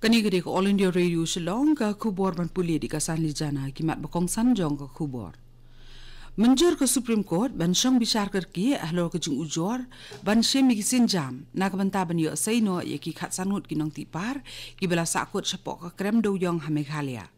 Kanigiri ko All India Radio Shillong ka khubor ban puli di kasan lijana kimat bakong sanjong ka khubor. Menjur ke Supreme Court ban syang bisar kerki ahlor ke jing ujor ban syemi kisin jam na kabanta ban yo saino ye ki khat sanut kinong tipar ki bela sakut sepok ka krem do yong ha Meghalaya.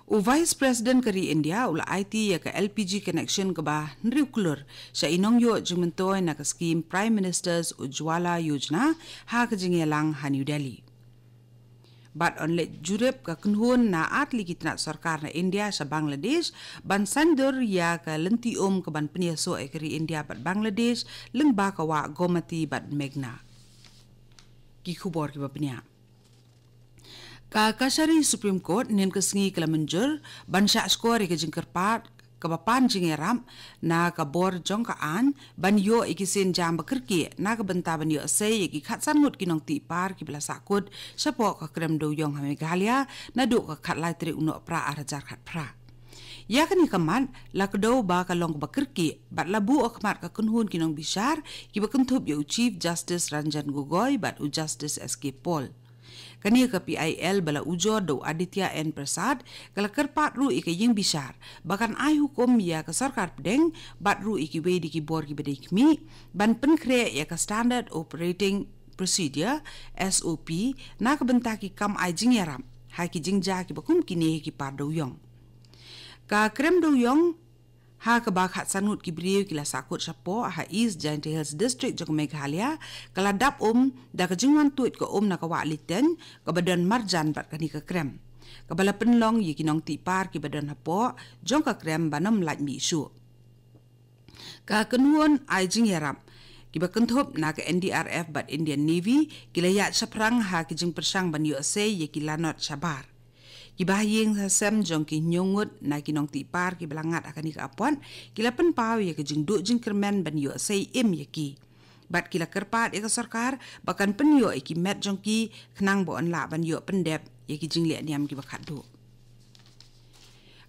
U Vice President kari India ula IT ya ka LPG connection ke ba nuclear sa inong yo jing mentoy na ka scheme Prime Minister's Ujwala Yojana ha ka jing yalang ha New Delhi. Bat on let jurep ka kunhun na atli kitna sarkar na India sa Bangladesh ban sandur ya ka lenti ke ban penyaso ekeri India bat Bangladesh leng ba ka wa gomati bat megna. Ki khubor ki bapnya. Ka kasari Supreme Court nen kesengi kala menjur ban sya skor ke jingkerpat kabapan jingeram na ka bor jong ka an ban yo ikisin jam bekerki na ka benta ban yo sei ki khat sangut kinong ti par ki bela sakut sapo ka krem do yong ha Meghalaya na do ka khat lai tri uno pra arajar khat pra ya kani kaman lakdo ba ka long bekerki bat labu akmat ka kunhun kinong bisar ki bakentup yo Chief Justice Ranjan Gogoi bat u Justice SK Paul. Kani ka PIL bala ujor do Aditya N. Prasad kala kerpat ru ika ying bisar bahkan ai hukum ya ka sarkar pedeng bat ru iki wedi ki bor ki bedai kmi ban penkre ya ka Standard Operating Procedure SOP na ka bentaki kam ai jing yaram ha ki jing ja ki bakum kini ki par do yong ka krem do yong ha ka ba khat sanut ki briu ki la sakut sapo ha East Giant Hills District jong Meghalaya kala dap da ka jingwan tuit ko na ka wa liten ka badan marjan bat kani ka krem ka bala penlong yi kinong ti par ki badan hapo jong ka krem banam laj mi su ka kenuon ai jing yaram ki ba kenthop na ka NDRF bat Indian Navy ki la ya saprang ha ki jing persang ban USA ye ki lanot sabar ki bahayeng sa sem jong ki nyongut na kinong ti par ki belangat akan ka apon ki la pen pau ye ki jing du jing kermen ban yo sei im ye ki bat ki la kerpat e ka sarkar bakan pen yo ki met jong ki khnang bo an la ban yo pendep ye ki jing le niam ki bakat du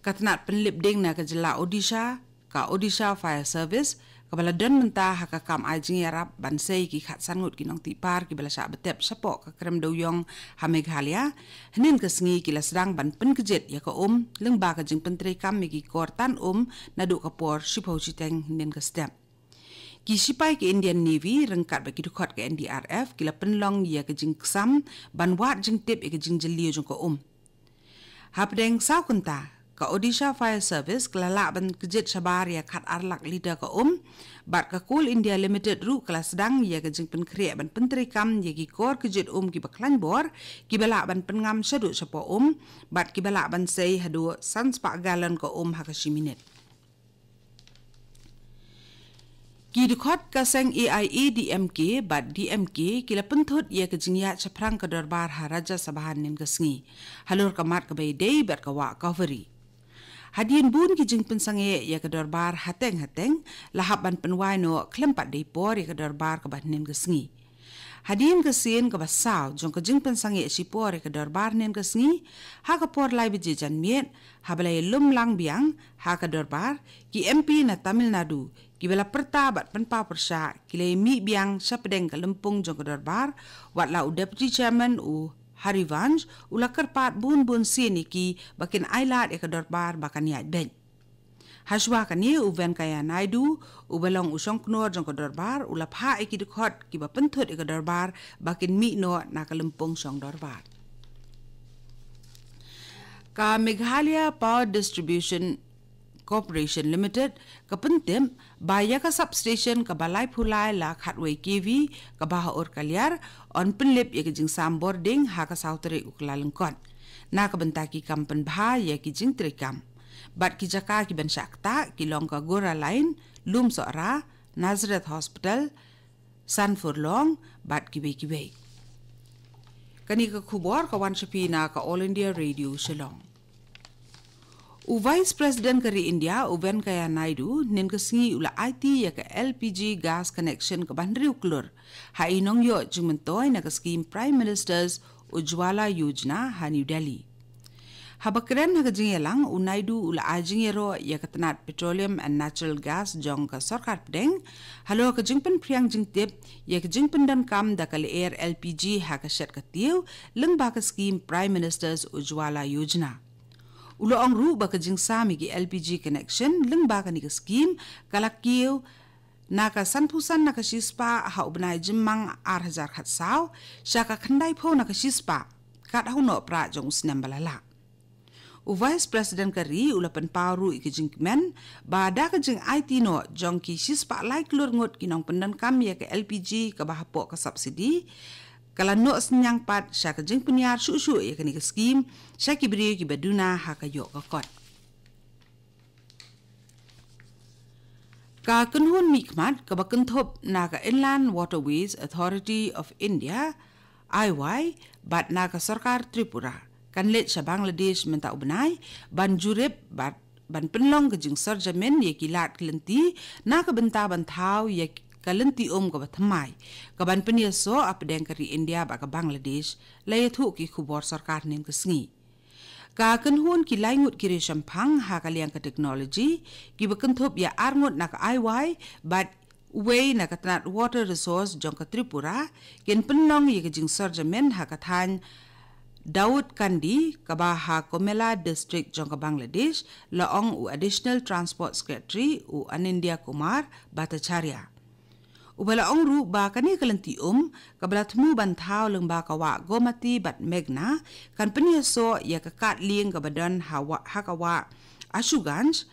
katnat penlip ding na ka jela Odisha ka Odisha Fire Service kabala don menta ha ka kam ai jing yarap ban sei ki khat sangut kinong ti par ki bala sa betep sapo ka krem do yong ha Meghalaya hnin ka sngi ki la sedang ban pen kejet ya ka leng ba ka jing pentre kam mi ki kortan na du ka por shipho chiteng hnin ka step ki sipai ki Indian Navy rengkat ba ki dukhot ka NDRF ki la penlong ya ka jing ksam ban wat jing tip e ka jing jelio jong ka hapdeng saw kunta ka Odisha Fire Service kelala ban kejet sabar ya khat arlak leader ka bat ka Coal India Limited ru kala sedang ya ka jing pen kriak ban pentri kam ya ki kor kejet ki baklan bor ki bala ban pengam sadu sapo bat ki bala ban sei hadu sans pa galon ka ha ka shiminit ki dukhot ka seng AIA DMK bat DMK kila penthut ya ka jingya chaprang ka darbar ha Raja Sabahan nin ka sngi halur ka mat ka bay day bat ka wa covery Hadian bun ki jing pensange ya ka darbar hateng lahap ban penwai no klempat day por ya ka darbar ka bat nin ka sngi Hadian ka sin ka basaw jong ka jing pensange si por ya ka darbar nin ka sngi ha ka por lai biji jan miet ha balai lum lang biang ha ka darbar ki MP na Tamil Nadu ki bela perta bat penpa persya ki le mi biang sa pedeng ka lempung jong ka darbar wat la u deputy chairman u Harivanj ula kerpat bun sin iki bakin ailat e ka darbar bakan yat ben Haswa kani u Venkaya Naidu u belong usong knor jong ka darbar ula pha e ki dekhot ki ba penthut e ka darbar bakin mi no na ka lempung song darbar ka Meghalaya Power Distribution Corporation Limited kapentem baya ka substation ka balai phulai la khatwei KV ka baha or kalyar on penlip ya kijing sam boarding ha ka sautre uklalengkon na ka bentaki kampen bha ya kijing trekam bat ki jaka ki ben sakta ki long ka gora line lum sora Nazareth Hospital Sanfurlong bat ki be kani ka khubor ka wan shapina ka All India Radio Shillong U Vice President kari India u Venkaya Naidu nen kesengi ula IT ya ka LPG gas connection ka bandri uklur ha inong yo jing mentoy na ka scheme Prime Minister's Ujwala Yojana ha New Delhi Habakren hagajingelang unaidu ula ajingero ya katanat petroleum and natural gas jong ka sarkar pedeng halo kajingpen priang jingtip ya kajingpen dan kam da kali air LPG ha ka shet katiu leng ba ka scheme Prime Minister's Ujwala Yojana. Ulo ang ru ba kajing sami ki LPG connection leng ba ka ni ka scheme kalakiu naka santusan naka shispa ha ubnai jimmang 8,000 khatsaw syaka khandai pho naka shispa kat huno pra jong usnem balala. Vice President kari ulapan paru ikijing men bada kajing IT no jong ki shispa lai klur ngot kinong pendan kam ya ke LPG ka bahapo ka subsidi kala no senyang pat syaka jing penyar syu ya ke ni scheme syaki beri ki baduna ha ka yo ka kot. Ka kenhun mikmat ka bakentop na ka Inland Waterways Authority of India IY bat na ka sarkar Tripura kan let sa Bangladesh menta ubnai ban jurip bat ban penlong ka jing sarjamen ye kilat kelenti na ka benta bantau ye kalenti ka bathamai ka ban penyeso apdeng kari India ba ka Bangladesh layathu ki khubor sarkar nin kesngi. Ka kenhun ki laingut kiri sampang ha kaliang ka teknologi ki bekentop ya arngut na ka IY bat way na ka tanat water resource jong ka Tripura ken penlong ye ka jing sarjamen ha ka than Daud Kandi ka ba ha Komela district jong ka Bangladesh laong u additional transport secretary u Anindya Kumar Bhattacharya. Ubala ong ru ba kani kalenti kabalat mu bantau leng ba kawa gomati bat megna kan penyeso ya kakat ling kabadan hawa hakawa Ashuganj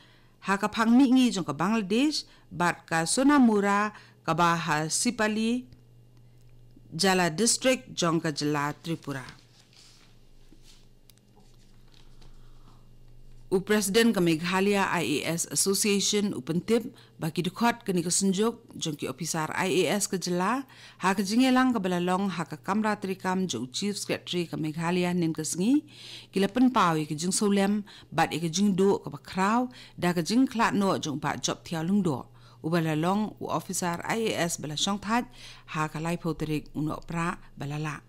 haka pangmi ngi jong ka Bangladesh bat ka Sonamura ka ba ha Sipali Jala district jong ka Jala Tripura. Presiden ka Meghalaya IAS Association upentip bagi dukot kani kesenjuk jongki opisar IAS ke jela ha ke jingelang ka balalong ha ka kamra trikam jo chief secretary ka Meghalaya nin kesngi kilapen pawi ke jing solem bat ke jing do ka bakraw da ke jing klat no jong ba job thiaw lung do ubalalong u officer IAS bala shong that ha ka lai potrik uno pra balala.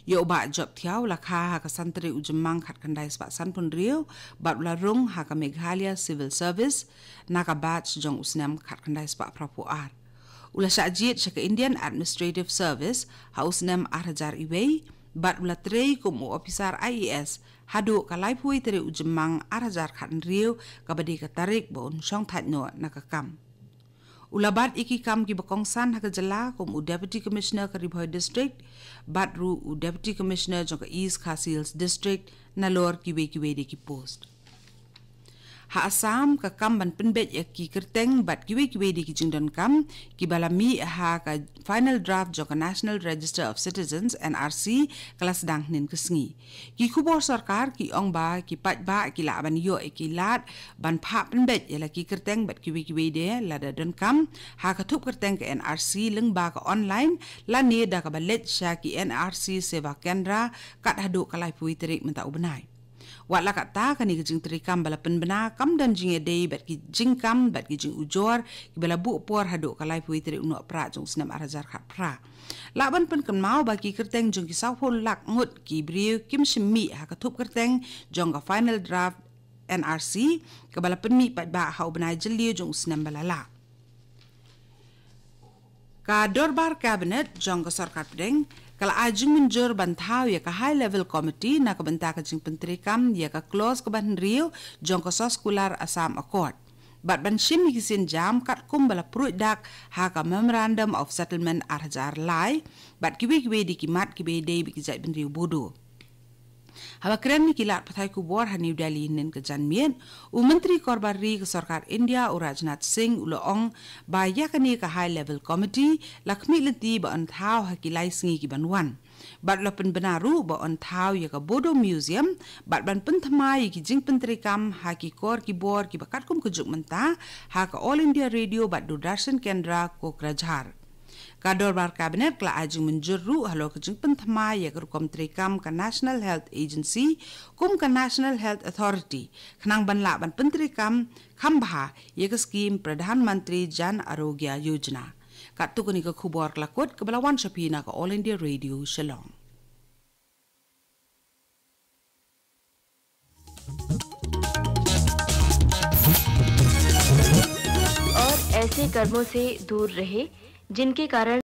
Yo ba job thiaw lakha ha ka santri ujemang khat kandai spa san pun riu bat larung ha ka Meghalaya Civil Service naka batch jong usnam khat kandai spa prapu ar ula sajit sa ka Indian Administrative Service ha usnam 8,000 iwei bat ula trei kum officer IAS hadu ka laipui tere ujemang 8,000 khat riu ka badi ka tarik bon shong that no naka kam. Ulabat iki kam ki bakongsan ha jala kum u deputy commissioner ka Ribhoy district bat ru u deputy commissioner jong ka East Khasi district nalor ki we de ki post ha Assam ka kam ban penbet ya ki kerteng bat ki we de ki jingdon kam ki balami ha ka final draft jong ka National Register of Citizens NRC kelas dang nin kesngi ki khubor sarkar ki ong ba ki pat ba ki la ban yo ki lat ban pha penbet ya la ki kerteng bat ki we de la da don kam ha ka thup kerteng ka NRC leng ba ka online la ne da ka balet sha ki NRC seva kendra kat hadu kalai pui terik menta ubenai wat la kata kani jing trikam bala penbena kam dan jing edei bat ki jing kam bat ki jing ujor ki bala bu por hadu kalai pui terik uno pra jong snam 8,000 khat pra la ban pen kan mau ba ki kerteng jong ki sau hol lak ngut ki briu kim shimi ha ka thup kerteng jong ka final draft NRC ka bala penmi pat ba ha ubenai jeli jong snam bala la ka dorbar cabinet jong ka sarkar pedeng kala ajing menjur bantau ya ka high level committee na ka banta ka jing pentrikam ya ka close ka ban rio jong ka soskular Assam Accord bat ban shim kisin jam kat kum bala pruit dak ha ka memorandum of settlement 8,000 lai bat kiwe di kimat kibe dei bi kijai ben rio bodo Hawa keren ni kilat pathai kubor ha New Delhi nin ke janmien u menteri korbari ke sarkar India u Rajnath Singh uloong ba yakani ka high level committee lakmi lenti ba anthau ha kilai singi ki banwan bat lopen benaru ba anthau ya ka bodo museum bat ban penthamai ki jing penteri kam ha ki kor ki bor ki bakat kum kujuk menta ha ka All India Radio bat Doordarshan Kendra Kokrajhar Kador bar kabinet kala ajing menjeru halo kejing penthama ya kerukom trikam ka National Health Agency kum ka National Health Authority khnang banla ban pentrikam khambha ya ke skim Pradhan Mantri Jan Arogya Yojana katu kuni ka khubor klakot kebalawan shapina ka All India Radio Shillong ऐसे कर्मों से दूर रहे जिनके कारण